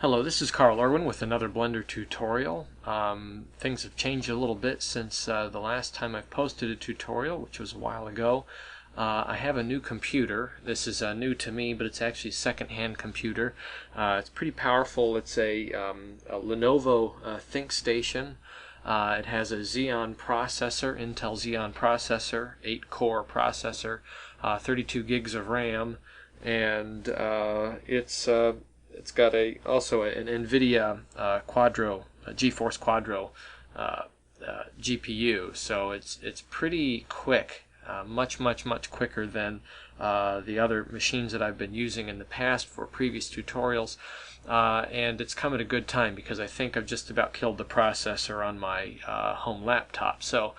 Hello, this is Carl Irwin with another Blender tutorial. Things have changed a little bit since the last time I've posted a tutorial, which was a while ago. I have a new computer. This is new to me, but it's actually a second-hand computer. It's pretty powerful. It's a Lenovo ThinkStation. It has a Xeon processor, Intel Xeon processor, 8-core processor, 32 gigs of RAM, and it's got also an NVIDIA Quadro, GeForce Quadro GPU, so it's pretty quick, much quicker than the other machines that I've been using in the past for previous tutorials, and it's come at a good time because I think I've just about killed the processor on my home laptop. So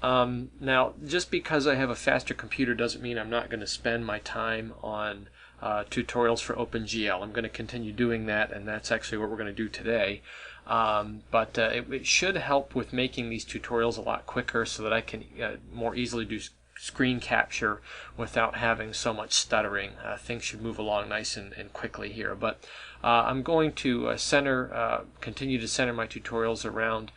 now, just because I have a faster computer doesn't mean I'm not going to spend my time on tutorials for OpenGL. I'm going to continue doing that, and that's actually what we're going to do today. But it should help with making these tutorials a lot quicker so that I can more easily do screen capture without having so much stuttering. Things should move along nice and quickly here. But I'm going to continue to center my tutorials around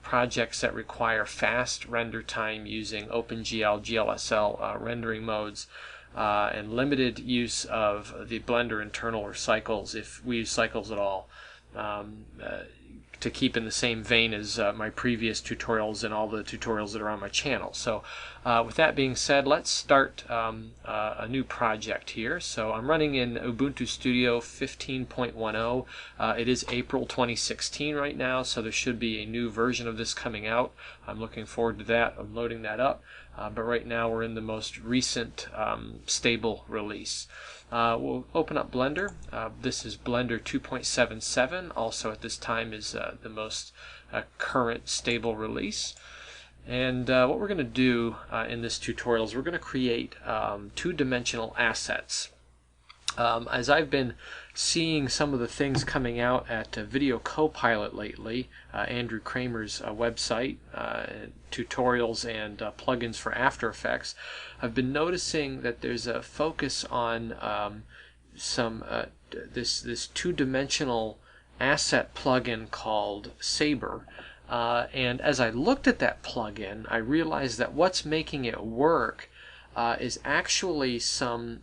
projects that require fast render time using OpenGL, GLSL rendering modes, and limited use of the Blender internal or cycles, if we use cycles at all, to keep in the same vein as my previous tutorials and all the tutorials that are on my channel. So with that being said, let's start a new project here. So I'm running in Ubuntu Studio 15.10. It is April 2016 right now, so there should be a new version of this coming out. I'm looking forward to that. I'm loading that up. But right now we're in the most recent stable release. We'll open up Blender. This is Blender 2.77. Also at this time is the most current stable release. And what we're going to do in this tutorial is we're going to create two-dimensional assets. As I've been seeing some of the things coming out at Video Copilot lately, Andrew Kramer's website, tutorials and plugins for After Effects, I've been noticing that there's a focus on this two-dimensional asset plugin called Saber. And as I looked at that plugin, I realized that what's making it work is actually some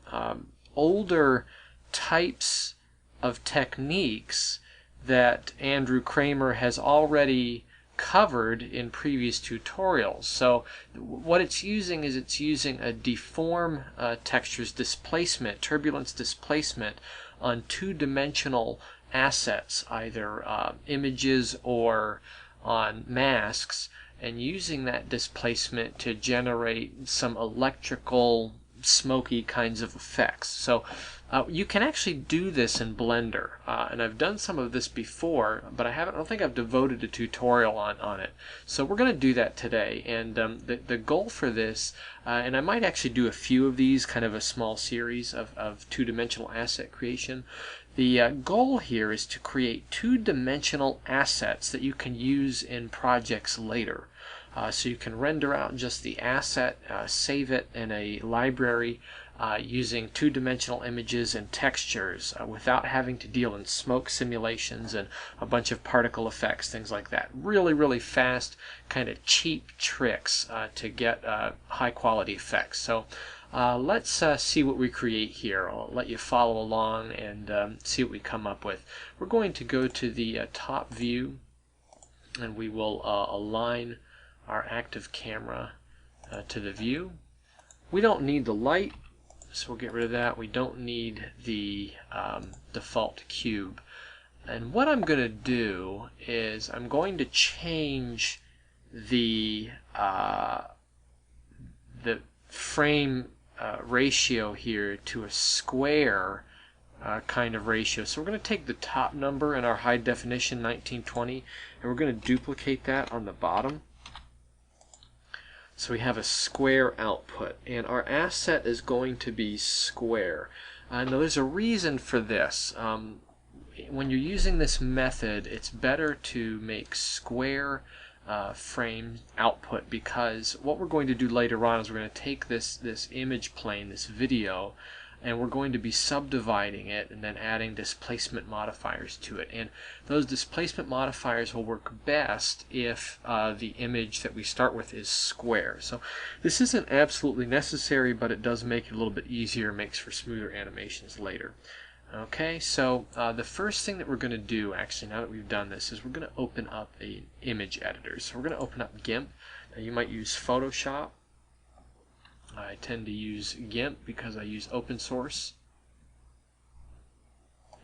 older types of techniques that Andrew Kramer has already covered in previous tutorials. So what it's using is it's using a deform textures displacement, turbulence displacement on two-dimensional assets, either images or on masks, and using that displacement to generate some electrical smoky kinds of effects. So you can actually do this in Blender, and I've done some of this before, but I don't think I've devoted a tutorial on it. So we're going to do that today, and the goal for this, and I might actually do a few of these, kind of a small series of two-dimensional asset creation. The goal here is to create two-dimensional assets that you can use in projects later. So you can render out just the asset, save it in a library using two-dimensional images and textures without having to deal in smoke simulations and a bunch of particle effects, things like that. Really fast, kind of cheap tricks to get high-quality effects. So let's see what we create here. I'll let you follow along and see what we come up with. We're going to go to the top view, and we will align our active camera to the view. We don't need the light, so we'll get rid of that. We don't need the default cube. And what I'm going to do is I'm going to change the frame ratio here to a square kind of ratio. So we're going to take the top number in our high definition 1920, and we're going to duplicate that on the bottom. So we have a square output, and our asset is going to be square. Now there's a reason for this. When you're using this method, it's better to make square frame output, because what we're going to do later on is we're going to take this image plane, this video, and we're going to be subdividing it and then adding displacement modifiers to it. And those displacement modifiers will work best if the image that we start with is square. So this isn't absolutely necessary, but it does make it a little bit easier, makes for smoother animations later. Okay, so the first thing that we're going to do, actually, now that we've done this, is we're going to open up an image editor. So we're going to open up GIMP. Now you might use Photoshop. I tend to use GIMP because I use open source.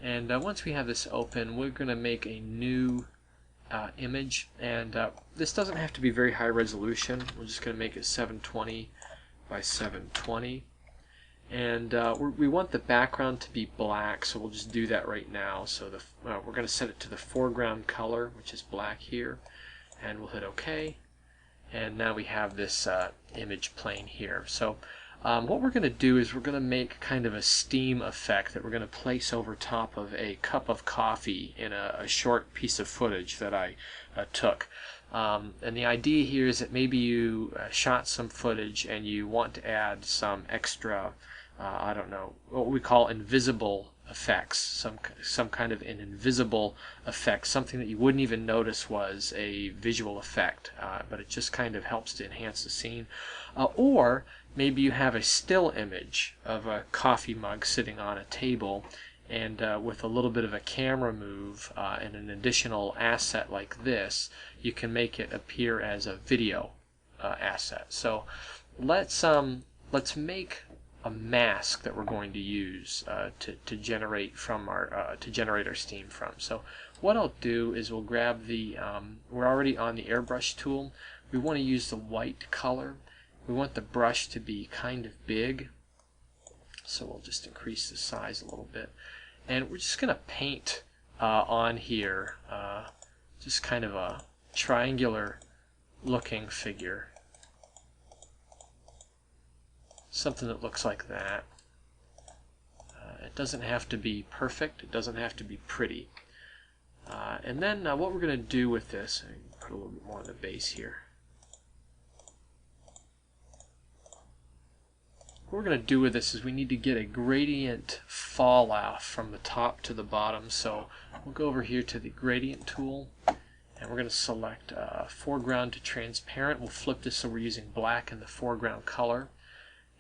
And once we have this open, we're going to make a new image. And this doesn't have to be very high resolution. We're just going to make it 720 by 720. And we want the background to be black, so we'll just do that right now. So we're going to set it to the foreground color, which is black here, and we'll hit OK. And now we have this image plane here. So what we're going to do is we're going to make kind of a steam effect that we're going to place over top of a cup of coffee in a short piece of footage that I took. And the idea here is that maybe you shot some footage and you want to add some extra, I don't know, what we call invisible effects, some kind of an invisible effect, something that you wouldn't even notice was a visual effect, but it just kind of helps to enhance the scene. Or maybe you have a still image of a coffee mug sitting on a table, and with a little bit of a camera move and an additional asset like this, you can make it appear as a video asset. So let's make a mask that we're going to use to generate from our our steam from. So what I'll do is we'll grab the we're already on the airbrush tool. We want to use the white color. We want the brush to be kind of big, so we'll just increase the size a little bit, and we're just going to paint on here just kind of a triangular looking figure. Something that looks like that. It doesn't have to be perfect, it doesn't have to be pretty. And then what we're going to do with this, I can put a little bit more on the base here. What we're going to do with this is we need to get a gradient fall off from the top to the bottom. So we'll go over here to the gradient tool, and we're going to select foreground to transparent. We'll flip this so we're using black in the foreground color,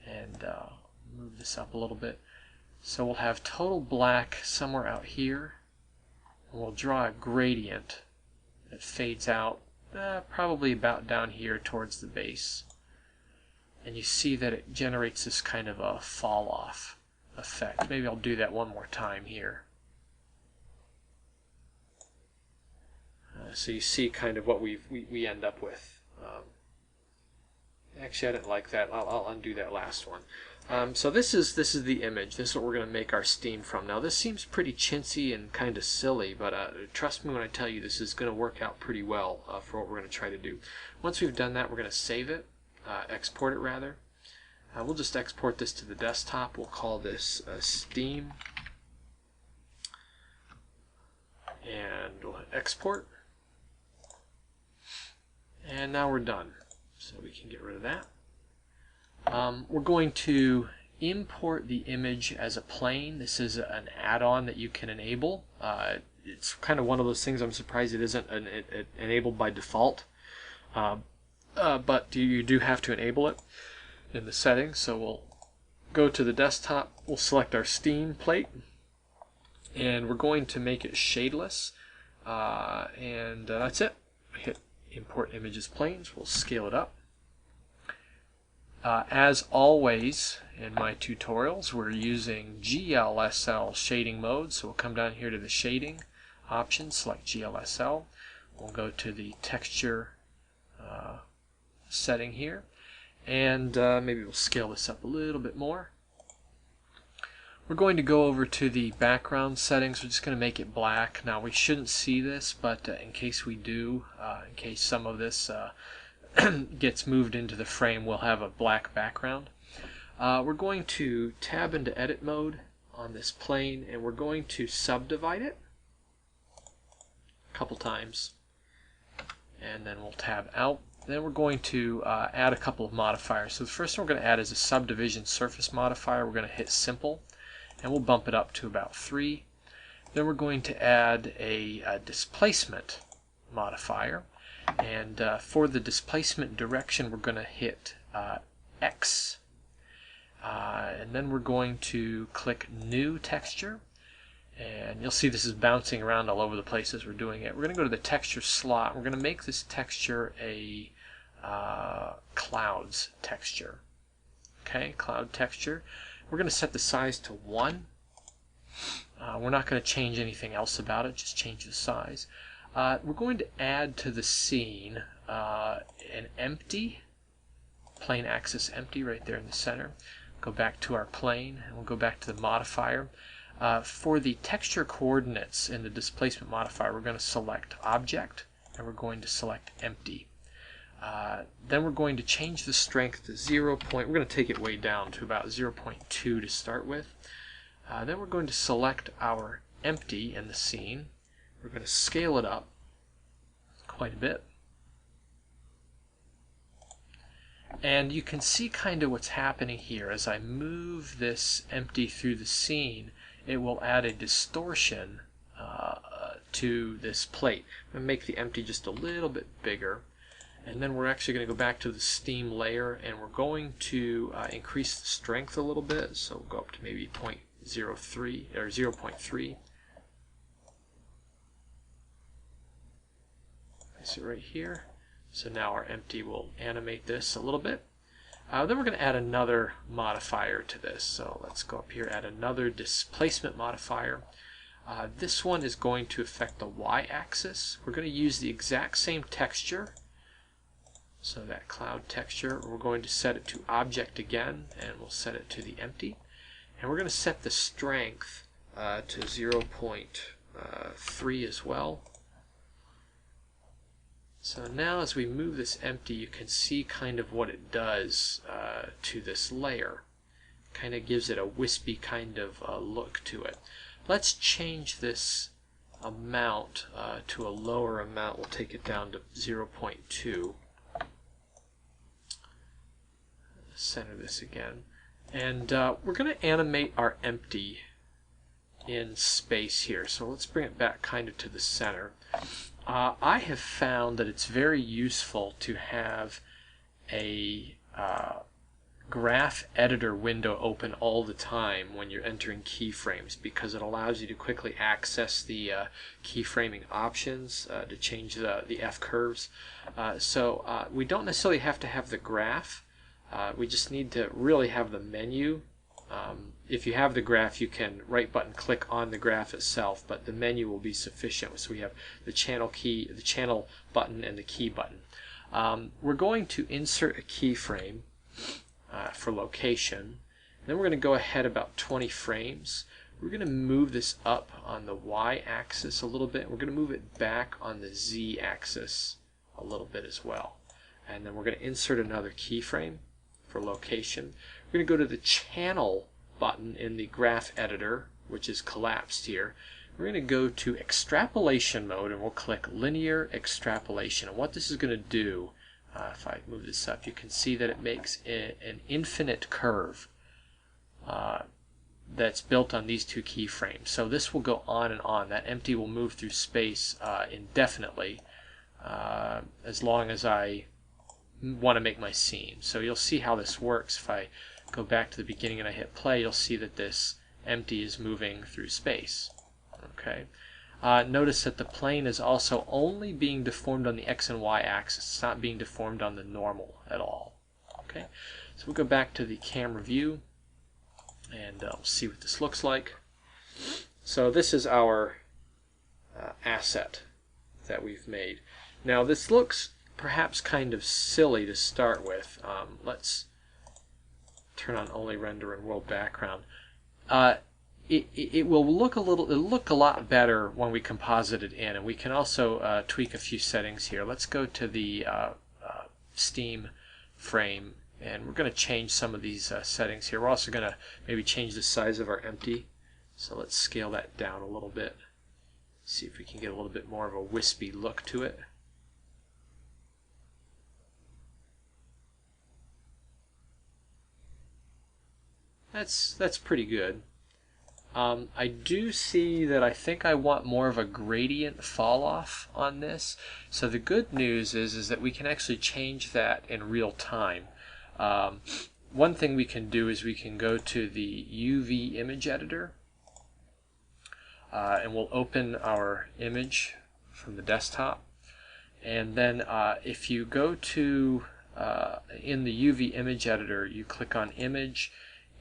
and move this up a little bit. So we'll have total black somewhere out here, and we'll draw a gradient that fades out probably about down here towards the base. And you see that it generates this kind of a fall off effect. Maybe I'll do that one more time here. So you see kind of what we end up with. Actually, I didn't like that. I'll undo that last one. So this is the image. This is what we're going to make our steam from. Now this seems pretty chintzy and kind of silly, but trust me when I tell you this is going to work out pretty well for what we're going to try to do. Once we've done that, we're going to save it, export it rather. We'll just export this to the desktop. We'll call this Steam, and we'll hit export. And now we're done. So we can get rid of that. We're going to import the image as a plane. This is an add-on that you can enable. It's kind of one of those things I'm surprised it isn't enabled by default. But you do have to enable it in the settings. So we'll go to the desktop, we'll select our Steam plate, and we're going to make it shadeless. And that's it. Hit import images planes. We'll scale it up. As always in my tutorials, we're using GLSL shading mode, so we'll come down here to the shading option, select GLSL. We'll go to the texture setting here, and maybe we'll scale this up a little bit more. We're going to go over to the background settings. We're just going to make it black. Now we shouldn't see this, but in case we do, in case some of this gets moved into the frame, we'll have a black background. We're going to tab into edit mode on this plane, and we're going to subdivide it a couple times, and then we'll tab out. Then we're going to add a couple of modifiers. So the first one we're going to add is a subdivision surface modifier. We're going to hit simple, and we'll bump it up to about 3. Then we're going to add a displacement modifier, and for the displacement direction we're going to hit X, and then we're going to click New Texture, and you'll see this is bouncing around all over the place as we're doing it. We're going to go to the texture slot. We're going to make this texture a clouds texture. Okay, cloud texture. We're going to set the size to 1. We're not going to change anything else about it, just change the size. We're going to add to the scene an empty, plane axis empty right there in the center. Go back to our plane, and we'll go back to the modifier. For the texture coordinates in the displacement modifier, we're going to select Object, and we're going to select Empty. Then we're going to change the strength to 0. We're going to take it way down to about 0.2 to start with. Then we're going to select our empty in the scene. We're going to scale it up quite a bit. And you can see kind of what's happening here. As I move this empty through the scene, it will add a distortion to this plate. I'm going to make the empty just a little bit bigger. And then we're actually going to go back to the steam layer, and we're going to increase the strength a little bit. So we'll go up to maybe 0.03 or 0.3. Place it right here. So now our empty will animate this a little bit. Then we're going to add another modifier to this. So let's go up here, add another displacement modifier. This one is going to affect the y-axis. We're going to use the exact same texture. So that cloud texture, we're going to set it to Object again, and we'll set it to the empty. And we're going to set the strength to 0.3 as well. So now as we move this empty, you can see kind of what it does to this layer. Kind of gives it a wispy kind of look to it. Let's change this amount to a lower amount. We'll take it down to 0.2. Center this again. And we're going to animate our empty in space here. So let's bring it back kind of to the center. I have found that it's very useful to have a graph editor window open all the time when you're entering keyframes, because it allows you to quickly access the keyframing options to change the F curves. So we don't necessarily have to have the graph. We just need to really have the menu. If you have the graph, you can right button click on the graph itself, but the menu will be sufficient. So we have the channel key, the channel button, and the key button. We're going to insert a keyframe for location. Then we're going to go ahead about 20 frames. We're going to move this up on the y-axis a little bit. We're going to move it back on the z-axis a little bit as well. And then we're going to insert another keyframe for location. We're going to go to the channel button in the graph editor, which is collapsed here. We're going to go to extrapolation mode, and we'll click linear extrapolation. And what this is going to do, if I move this up, you can see that it makes an infinite curve that's built on these two keyframes. So this will go on and on. That empty will move through space indefinitely as long as I want to make my scene. So you'll see how this works. If I go back to the beginning and I hit play, you'll see that this empty is moving through space. Okay. Notice that the plane is also only being deformed on the X and Y axis. It's not being deformed on the normal at all. Okay. So we'll go back to the camera view, and we'll see what this looks like. So this is our asset that we've made. Now this looks perhaps kind of silly to start with. Let's turn on only render and world background. It will look a lot better when we composite it in, and we can also tweak a few settings here. Let's go to the Steam frame, and we're going to change some of these settings here. We're also going to maybe change the size of our empty. So let's scale that down a little bit. See if we can get a little bit more of a wispy look to it. That's pretty good. I do see that I think I want more of a gradient fall off on this. So the good news is that we can actually change that in real time. One thing we can do is we can go to the UV image editor, and we'll open our image from the desktop. And then if you go to in the UV image editor, you click on image,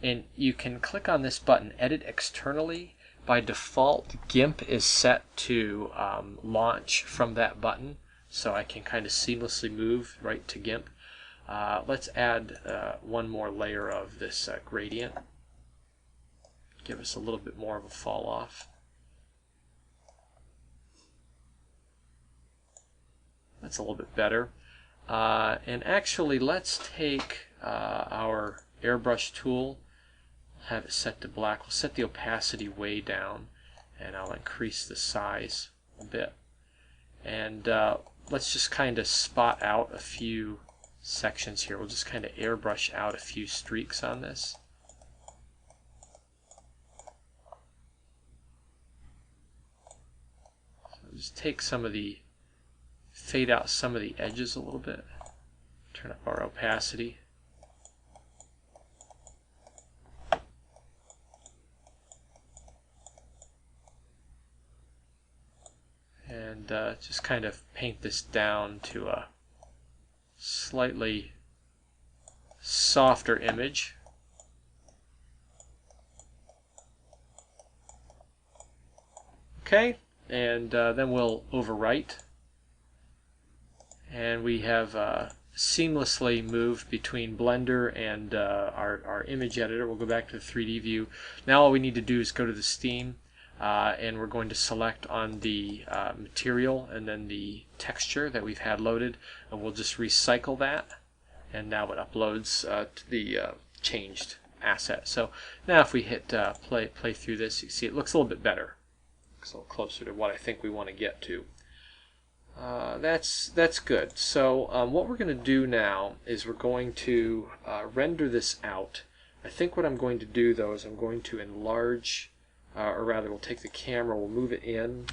and you can click on this button, edit externally. By default, GIMP is set to launch from that button, so I can kind of seamlessly move right to GIMP. Let's add one more layer of this gradient. Give us a little bit more of a fall off. That's a little bit better. And actually, let's take our airbrush tool, have it set to black. We'll set the opacity way down, and I'll increase the size a bit. And let's just kind of spot out a few sections here. We'll just kind of airbrush out a few streaks on this. So just take some of the, fade out some of the edges a little bit. Turn up our opacity. And just kind of paint this down to a slightly softer image. Okay, and then we'll overwrite. And we have seamlessly moved between Blender and our image editor. We'll go back to the 3D view. Now all we need to do is go to the Steam, and we're going to select on the material and then the texture that we've had loaded, and we'll just recycle that, and now it uploads to the changed asset. So now if we hit play through this, you see it looks a little bit better. Looks a little closer to what I think we want to get to. That's good. So what we're going to do now is we're going to render this out. I think what I'm going to do though is I'm going to enlarge, or rather we'll take the camera, we'll move it in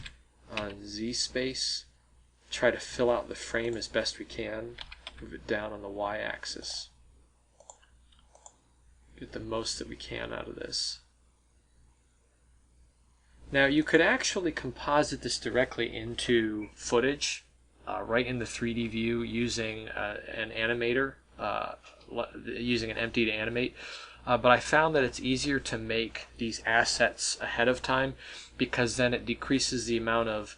on Z space, try to fill out the frame as best we can, move it down on the Y-axis, get the most that we can out of this. Now you could actually composite this directly into footage right in the 3D view using an animator, using an empty to animate. But I found that it's easier to make these assets ahead of time, because then it decreases the amount of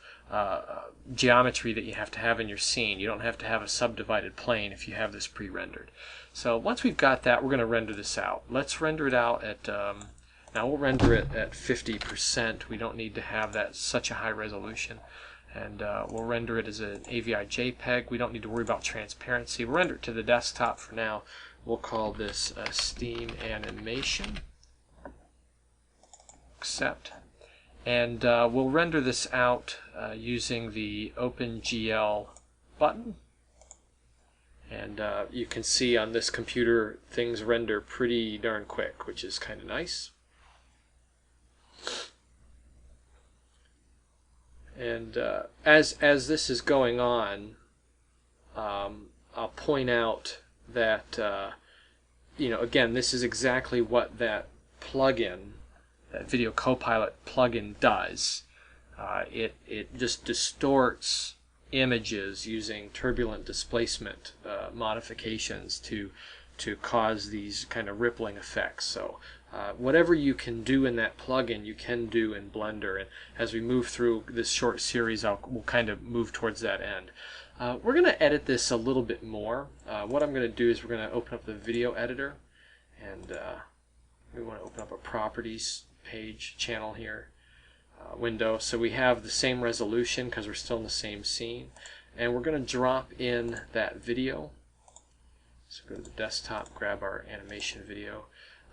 geometry that you have to have in your scene. You don't have to have a subdivided plane if you have this pre-rendered. So once we've got that, we're going to render this out. Let's render it out at now we'll render it at 50%. We don't need to have that such a high resolution. And we'll render it as an AVI JPEG. We don't need to worry about transparency. We'll render it to the desktop for now. We'll call this Steam Animation. Accept. And we'll render this out using the OpenGL button. And you can see on this computer things render pretty darn quick, which is kind of nice. And as this is going on, I'll point out that again, this is exactly what that plugin, that Video Copilot plugin, does. It just distorts images using turbulent displacement modifications to cause these kind of rippling effects. So whatever you can do in that plugin, you can do in Blender. And as we move through this short series, we'll kind of move towards that end. We're going to edit this a little bit more. What I'm going to do is we're going to open up the video editor, and we want to open up a properties page channel here, window. So we have the same resolution because we're still in the same scene. And we're going to drop in that video. So go to the desktop, grab our animation video.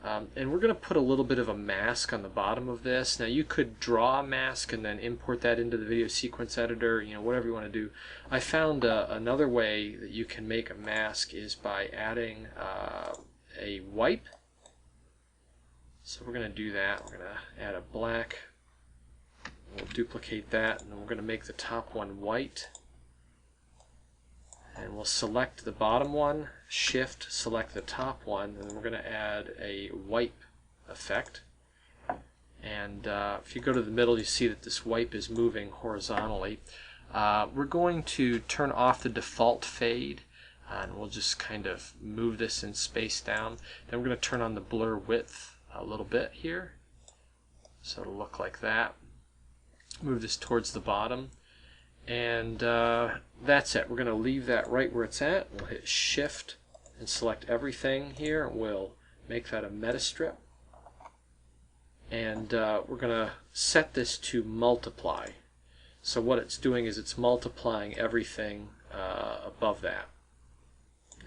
And we're going to put a little bit of a mask on the bottom of this. Now you could draw a mask and then import that into the video sequence editor, whatever you want to do. I found another way that you can make a mask is by adding a wipe. So we're going to do that. We're going to add a black. We'll duplicate that, and then we're going to make the top one white. And we'll select the bottom one, Shift, select the top one, and then we're going to add a wipe effect. And if you go to the middle, you see that this wipe is moving horizontally. We're going to turn off the default fade, and we'll just kind of move this in space down. Then we're going to turn on the blur width a little bit here, so it'll look like that. Move this towards the bottom, and that's it. We're going to leave that right where it's at. We'll hit Shift and select everything here. We'll make that a meta strip, and we're going to set this to multiply. So what it's doing is it's multiplying everything above that,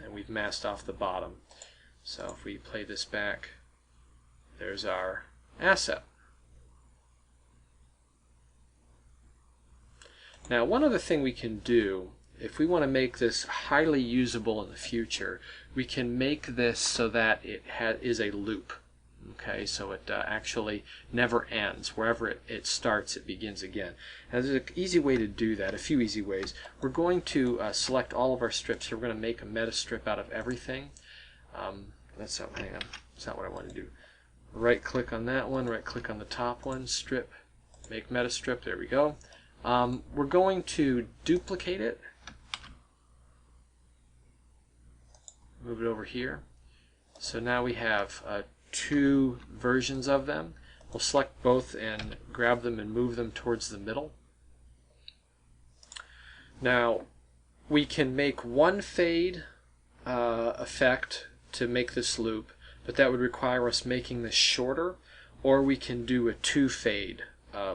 and we've masked off the bottom. So if we play this back, there's our asset. Now, one other thing we can do, if we want to make this highly usable in the future, we can make this so that it is a loop. Okay, so it actually never ends. Wherever it starts, it begins again. Now, there's an easy way to do that, a few easy ways. We're going to select all of our strips here. We're going to make a meta strip out of everything. Hang on, that's not what I want to do. Right click on that one, right click on the top one, strip, make meta strip, there we go. We're going to duplicate it, move it over here. So now we have two versions of them. We'll select both and grab them and move them towards the middle. Now we can make one fade effect to make this loop, but that would require us making this shorter, or we can do a two fade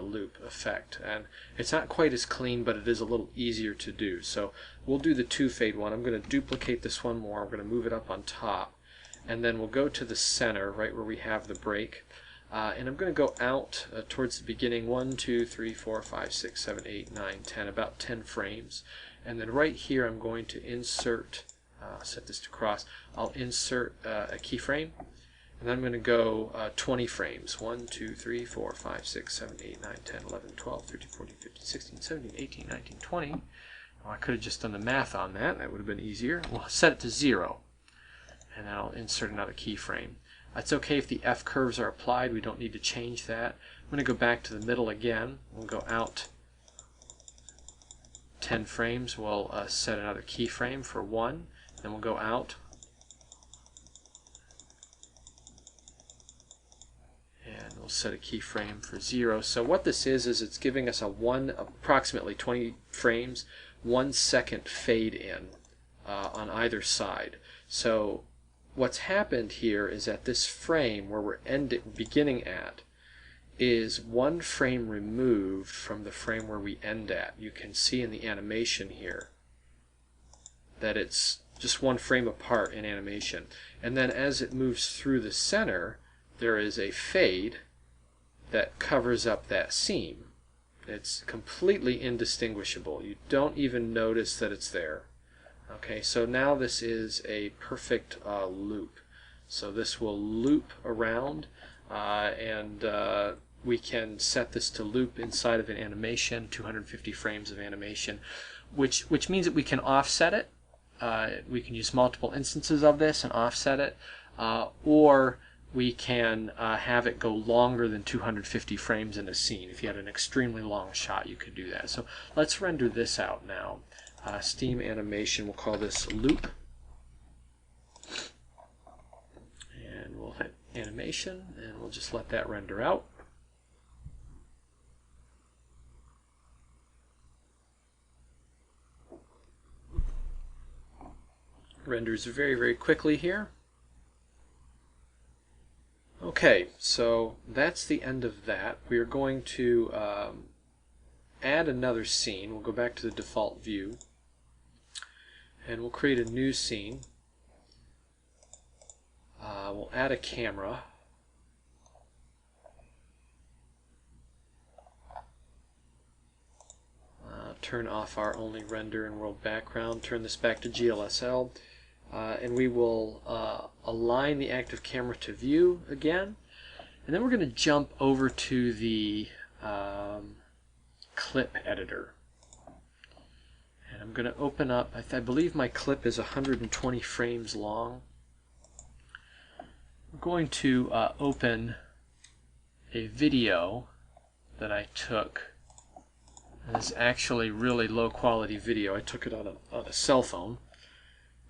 loop effect, and it's not quite as clean, but it is a little easier to do. So we'll do the two fade one. I'm going to duplicate this one more. I'm going to move it up on top, and then we'll go to the center right where we have the break, and I'm going to go out towards the beginning 1, 2, 3, 4, 5, 6, 7, 8, 9, 10, about 10 frames, and then right here I'm going to insert, set this to cross, I'll insert a keyframe. And then I'm going to go 20 frames. 1, 2, 3, 4, 5, 6, 7, 8, 9, 10, 11, 12, 13, 14, 15, 16, 17, 18, 19, 20. Well, I could have just done the math on that. That would have been easier. We'll set it to 0. And then I'll insert another keyframe. It's okay if the F curves are applied. We don't need to change that. I'm going to go back to the middle again. We'll go out 10 frames. We'll set another keyframe for 1. Then we'll go out. And we'll set a keyframe for 0. So what this is it's giving us approximately 20 frames, 1 second fade in on either side. So what's happened here is that this frame where we're beginning at is 1 frame removed from the frame where we end at. You can see in the animation here that it's just 1 frame apart in animation. And then as it moves through the center, there is a fade that covers up that seam. It's completely indistinguishable. You don't even notice that it's there. Okay, so now this is a perfect loop. So this will loop around, and we can set this to loop inside of an animation, 250 frames of animation, which means that we can offset it. We can use multiple instances of this and offset it, or we can have it go longer than 250 frames in a scene. If you had an extremely long shot, you could do that. So let's render this out now. Steam animation, we'll call this loop. And we'll hit animation, and we'll just let that render out. Renders very, very quickly here. Okay, so that's the end of that. We are going to add another scene. We'll go back to the default view, and we'll create a new scene. We'll add a camera. Turn off our only render and world background. Turn this back to GLSL. And we will align the active camera to view again, And then we're going to jump over to the clip editor. And I'm going to open up, I believe my clip is 120 frames long. I'm going to open a video that I took. And it's actually really low quality video. I took it on a cell phone.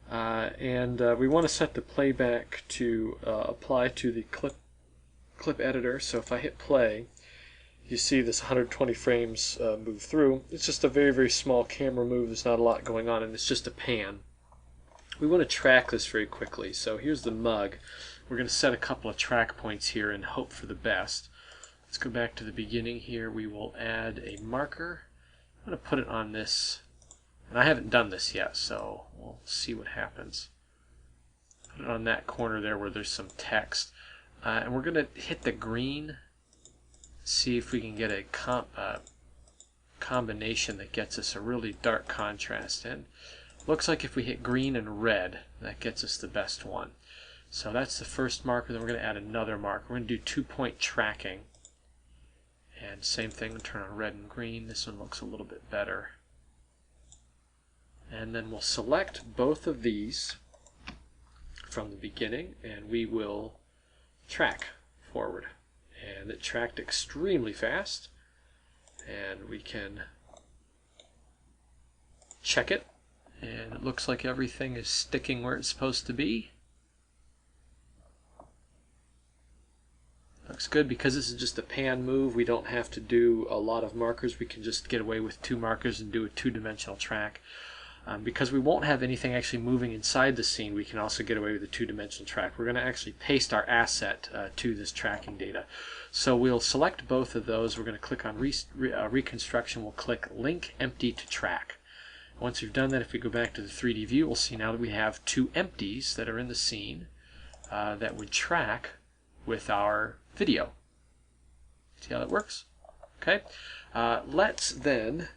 We want to set the playback to apply to the clip editor. So if I hit play, you see this 120 frames move through. It's just a very, very small camera move. There's not a lot going on, and it's just a pan. We want to track this very quickly. So here's the mug. We're going to set a couple of track points here and hope for the best. Let's go back to the beginning here. We will add a marker. I'm going to put it on this, and I haven't done this yet, so we'll see what happens. Put it on that corner there where there's some text. And we're going to hit the green, see if we can get a combination that gets us a really dark contrast. And looks like if we hit green and red, that gets us the best one. So that's the first marker. Then we're going to add another marker. We're going to do 2-point tracking. And same thing, turn on red and green. This one looks a little bit better. And then we'll select both of these from the beginning, and we will track forward. And it tracked extremely fast. And we can check it. And it looks like everything is sticking where it's supposed to be. Looks good. Because this is just a pan move, we don't have to do a lot of markers. We can just get away with 2 markers and do a 2-dimensional track. Because we won't have anything actually moving inside the scene, we can also get away with a 2-dimensional track. We're going to actually paste our asset to this tracking data. So we'll select both of those. We're going to click on reconstruction. We'll click link empty to track. Once we've done that, if we go back to the 3D view, we'll see now that we have 2 empties that are in the scene that would track with our video. See how that works? Okay. Let's then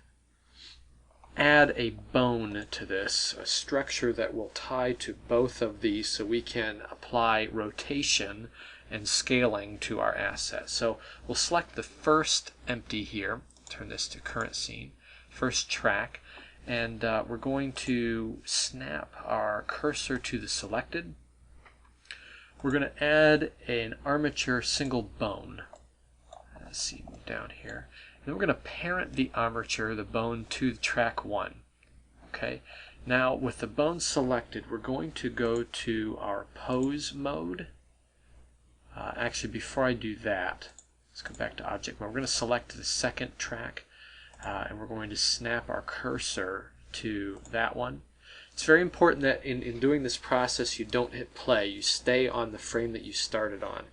add a bone to this, a structure that will tie to both of these so we can apply rotation and scaling to our asset. So we'll select the first empty here, turn this to current scene, first track, and we're going to snap our cursor to the selected. We're going to add an armature single bone. Let's see, move down here. And then we're going to parent the armature, the bone, to track 1. Okay. Now, with the bone selected, we're going to go to our pose mode. Actually, before I do that, let's go back to object mode. We're going to select the second track, and we're going to snap our cursor to that one. It's very important that in doing this process, you don't hit play. You stay on the frame that you started on,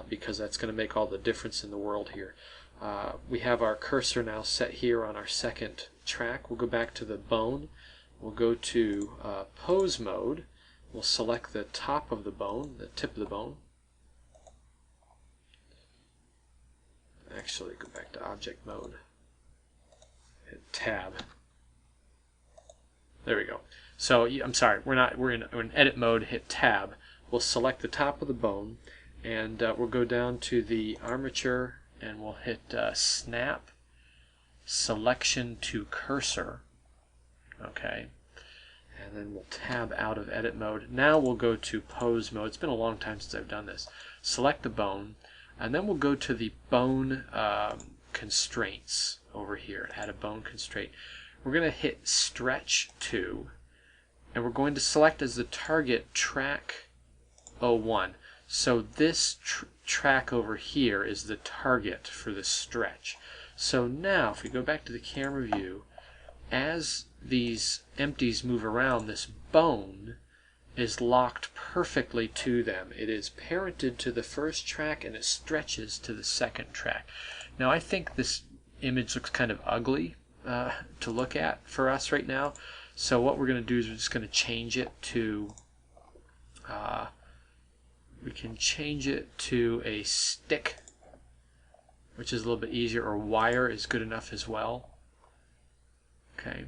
because that's going to make all the difference in the world here. We have our cursor now set here on our second track. We'll go back to the bone. We'll go to pose mode. We'll select the top of the bone, the tip of the bone. Actually, go back to object mode. Hit tab. There we go. So I'm sorry, we're in edit mode. Hit tab. We'll select the top of the bone, and we'll go down to the armature, and we'll hit snap selection to cursor. Okay. And then we'll tab out of edit mode. Now we'll go to pose mode. It's been a long time since I've done this. Select the bone, and then we'll go to the bone constraints over here. Add a bone constraint. We're going to hit stretch to, and we're going to select as the target track 01. So this track over here is the target for the stretch. So now if we go back to the camera view, as these empties move around, this bone is locked perfectly to them. It is parented to the first track and it stretches to the second track. Now I think this image looks kind of ugly to look at for us right now. So what we're going to do is we're just going to change it to we can change it to a stick, which is a little bit easier, or wire is good enough as well. Okay,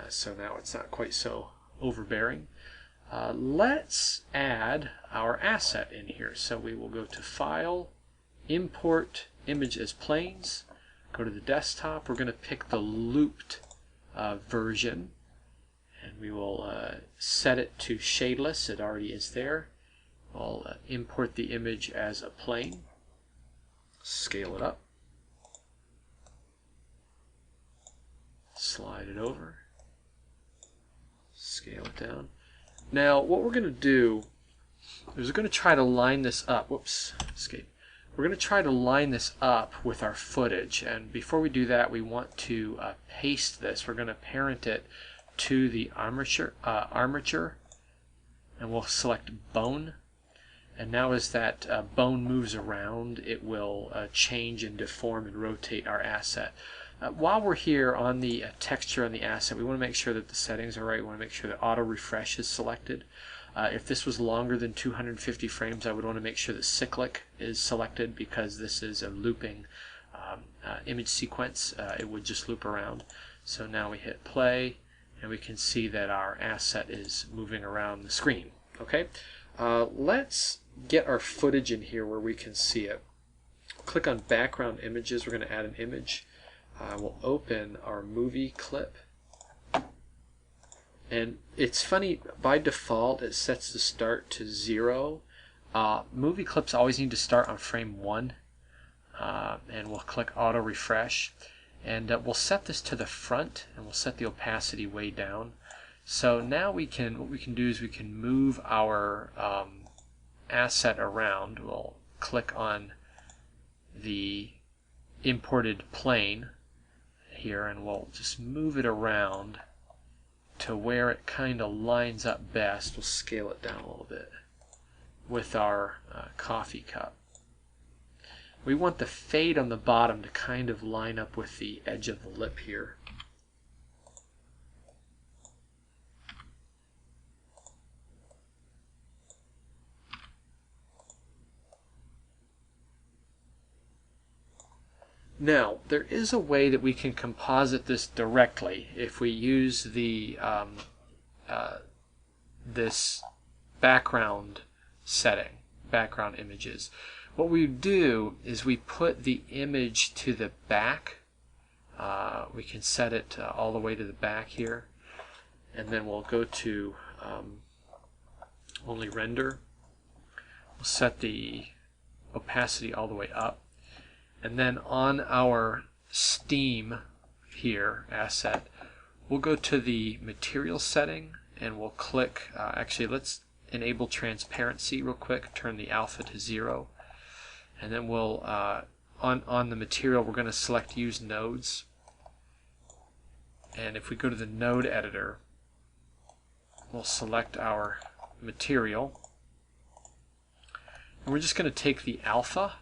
so now it's not quite so overbearing. Let's add our asset in here. So we will go to File, import image as planes, go to the desktop. We're going to pick the looped version, and we will set it to shadeless. It already is there. I'll import the image as a plane, scale it up, slide it over, scale it down. Now what we're going to do is we're going to try to line this up. Whoops, escape. We're going to try to line this up with our footage, and before we do that we want to paste this. We're going to parent it to the armature, and we'll select bone. And now as that bone moves around, it will change and deform and rotate our asset. While we're here on the texture on the asset, we want to make sure that the settings are right. We want to make sure that auto refresh is selected. If this was longer than 250 frames, I would want to make sure that cyclic is selected, because this is a looping image sequence. It would just loop around. So now we hit play, and we can see that our asset is moving around the screen. Okay, let's get our footage in here where we can see it. Click on background images. We're going to add an image. We'll open our movie clip. And it's funny, by default it sets the start to 0. Movie clips always need to start on frame 1. And we'll click auto refresh. And we'll set this to the front, and we'll set the opacity way down. So now what we can do is we can move our asset around. We'll click on the imported plane here, and we'll just move it around to where it kind of lines up best. We'll scale it down a little bit with our coffee cup. We want the fade on the bottom to kind of line up with the edge of the lip here. Now, there is a way that we can composite this directly if we use the this background setting, background images. What we do is we put the image to the back. We can set it all the way to the back here, and then we'll go to only render. We'll set the opacity all the way up. And then on our Steam here, asset, we'll go to the material setting, and we'll click, actually let's enable transparency real quick, turn the alpha to 0. And then we'll, on the material, we're going to select use nodes. And if we go to the node editor, we'll select our material. And we're just going to take the alpha.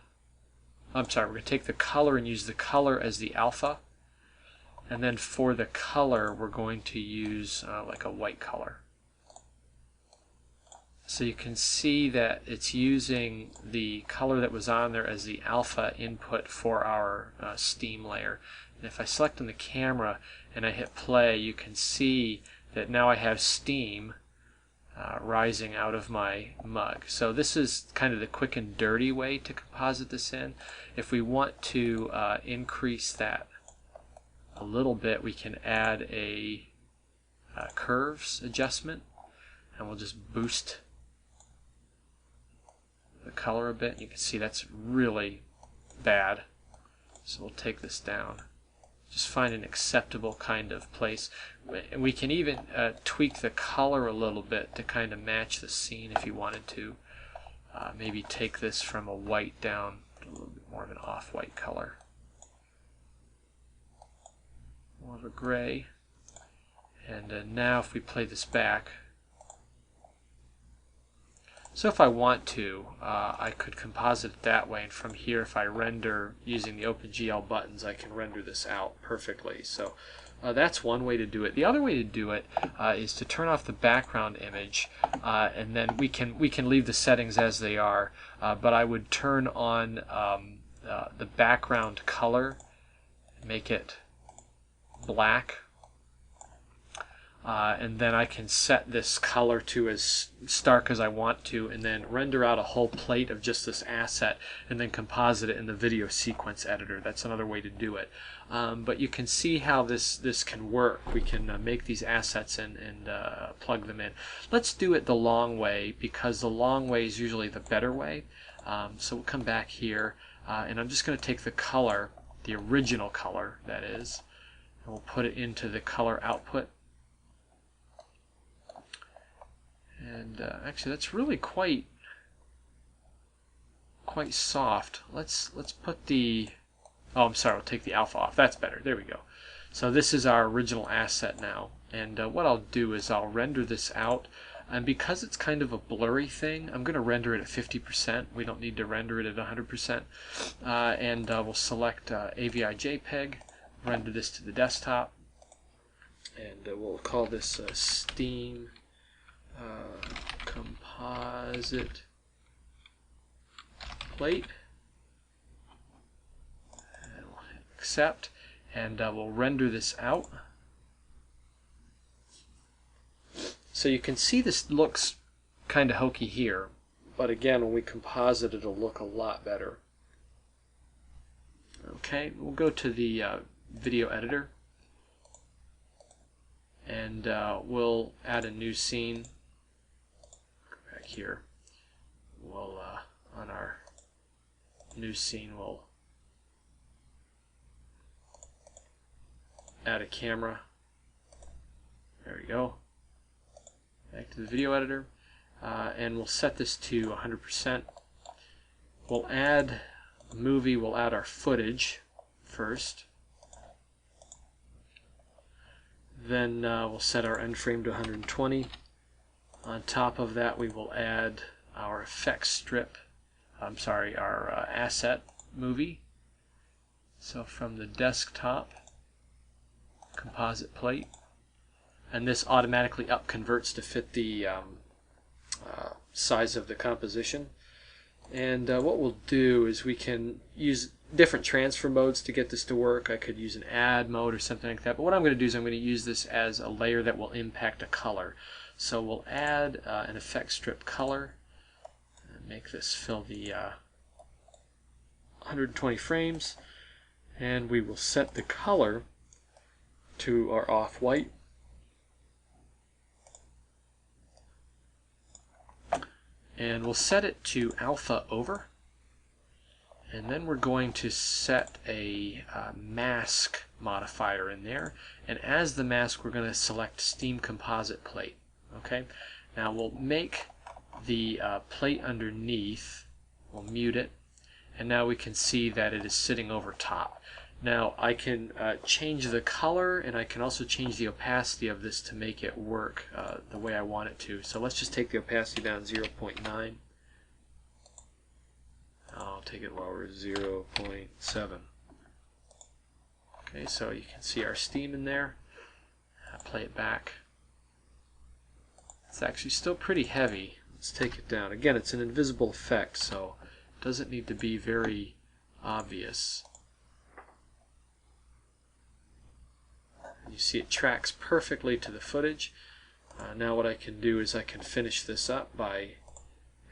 We're going to take the color and use the color as the alpha. And then for the color, we're going to use like a white color. So you can see that it's using the color that was on there as the alpha input for our Steam layer. And if I select on the camera and I hit play, you can see that now I have steam rising out of my mug. So this is kind of the quick and dirty way to composite this in. If we want to increase that a little bit, we can add a curves adjustment, and we'll just boost the color a bit. And you can see that's really bad. So we'll take this down. Just find an acceptable kind of place. And we can even tweak the color a little bit to kind of match the scene if you wanted to. Maybe take this from a white down to a little bit more of an off-white color. More of a gray. And now if we play this back, so if I want to, I could composite it that way, and from here if I render using the OpenGL buttons, I can render this out perfectly. So that's one way to do it. The other way to do it is to turn off the background image, and then we can leave the settings as they are, but I would turn on the background color, make it black. and then I can set this color to as stark as I want to, and then render out a whole plate of just this asset and then composite it in the video sequence editor. That's another way to do it. But you can see how this can work. We can make these assets and plug them in. Let's do it the long way, because the long way is usually the better way. So we'll come back here, and I'm just going to take the color, the original color that is, and we'll put it into the color output. And actually, that's really quite soft. Let's put the, oh, I'm sorry, we'll take the alpha off. That's better. There we go. So this is our original asset now. And what I'll do is I'll render this out. And because it's kind of a blurry thing, I'm going to render it at 50%. We don't need to render it at 100%. And we'll select AVI JPEG, render this to the desktop, and we'll call this Steam composite plate, and we'll hit accept, and we'll render this out. So you can see this looks kind of hokey here, but again, when we composite, it'll look a lot better. Okay, we'll go to the video editor, and we'll add a new scene. Go back here. We'll on our new scene, we'll add a camera. There we go. Back to the video editor, and we'll set this to 100%. We'll add a movie. We'll add our footage first. Then we'll set our end frame to 120. On top of that, we will add our effects strip. I'm sorry, our asset movie. So from the desktop, composite plate, and this automatically up converts to fit the size of the composition. And what we'll do is we can use different transfer modes to get this to work. I could use an add mode or something like that, but what I'm going to do is I'm going to use this as a layer that will impact a color. So we'll add an effect strip color and make this fill the 120 frames, and we will set the color to our off-white. And we'll set it to alpha over, and then we're going to set a mask modifier in there, and as the mask we're going to select Steam Composite Plate. Okay, now we'll make the plate underneath, we'll mute it, and now we can see that it is sitting over top. Now I can change the color, and I can also change the opacity of this to make it work the way I want it to. So let's just take the opacity down 0.9. I'll take it lower, 0.7. Okay, so you can see our steam in there. I'll play it back. It's actually still pretty heavy. Let's take it down. Again, it's an invisible effect, so it doesn't need to be very obvious. You see it tracks perfectly to the footage. Now what I can do is I can finish this up by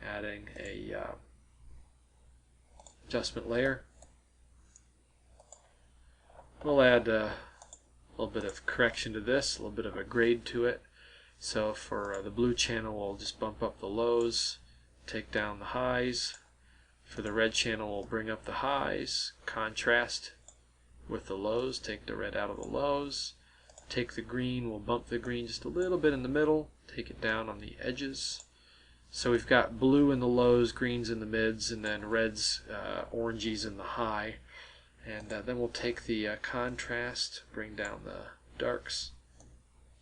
adding a adjustment layer. We'll add a little bit of correction to this, a little bit of a grade to it. So for the blue channel, we'll just bump up the lows, take down the highs. For the red channel, we'll bring up the highs, contrast with the lows, take the red out of the lows. Take the green, we'll bump the green just a little bit in the middle, take it down on the edges. So we've got blue in the lows, greens in the mids, and then reds, oranges in the high. And then we'll take the contrast, bring down the darks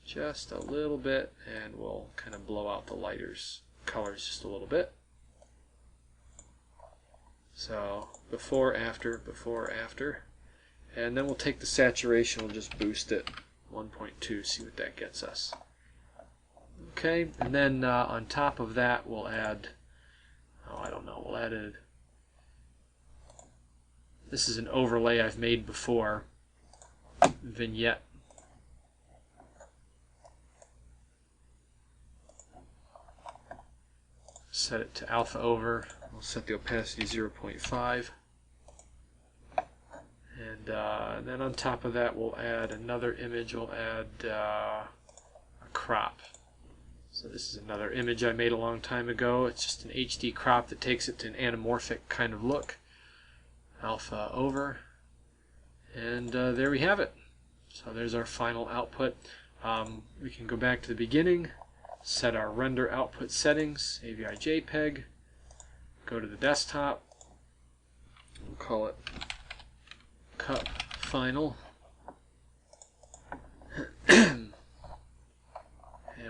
just a little bit, and we'll kind of blow out the lighters colors just a little bit. So before, after. And then we'll take the saturation, we'll just boost it 1.2, see what that gets us. Okay, and then on top of that we'll add, we'll add a, this is an overlay I've made before, vignette. set it to alpha over. We'll set the opacity 0.5. And then on top of that, we'll add another image. We'll add a crop. So this is another image I made a long time ago. It's just an HD crop that takes it to an anamorphic kind of look. Alpha over. And there we have it. So there's our final output. We can go back to the beginning, set our render output settings, AVI JPEG, go to the desktop, we'll call it cup final. And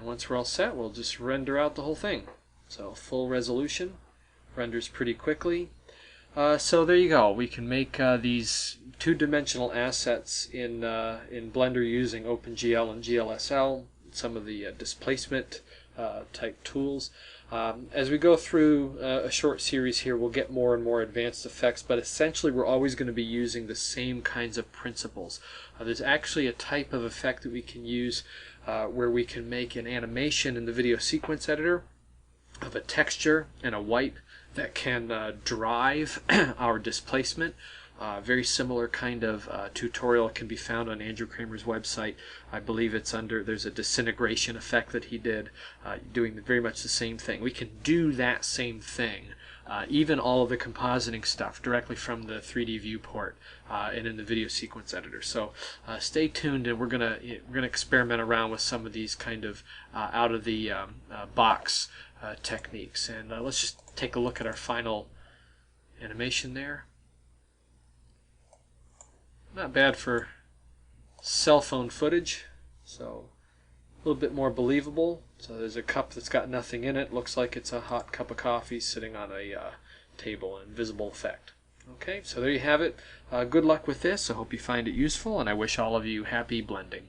once we're all set, we'll just render out the whole thing. So full resolution, renders pretty quickly. So there you go. We can make these two-dimensional assets in Blender using OpenGL and GLSL, some of the displacement type tools. As we go through a short series here, we'll get more and more advanced effects, but essentially we're always going to be using the same kinds of principles. There's actually a type of effect that we can use where we can make an animation in the video sequence editor of a texture and a wipe that can drive our displacement. Very similar kind of tutorial can be found on Andrew Kramer's website. I believe it's under, there's a disintegration effect that he did, doing very much the same thing. We can do that same thing, even all of the compositing stuff directly from the 3D viewport and in the video sequence editor. So stay tuned, and we're gonna experiment around with some of these kind of out of the box techniques. And let's just take a look at our final animation there. Not bad for cell phone footage, so a little bit more believable. So there's a cup that's got nothing in it. Looks like it's a hot cup of coffee sitting on a table, an invisible effect. Okay, so there you have it. Good luck with this. I hope you find it useful, and I wish all of you happy blending.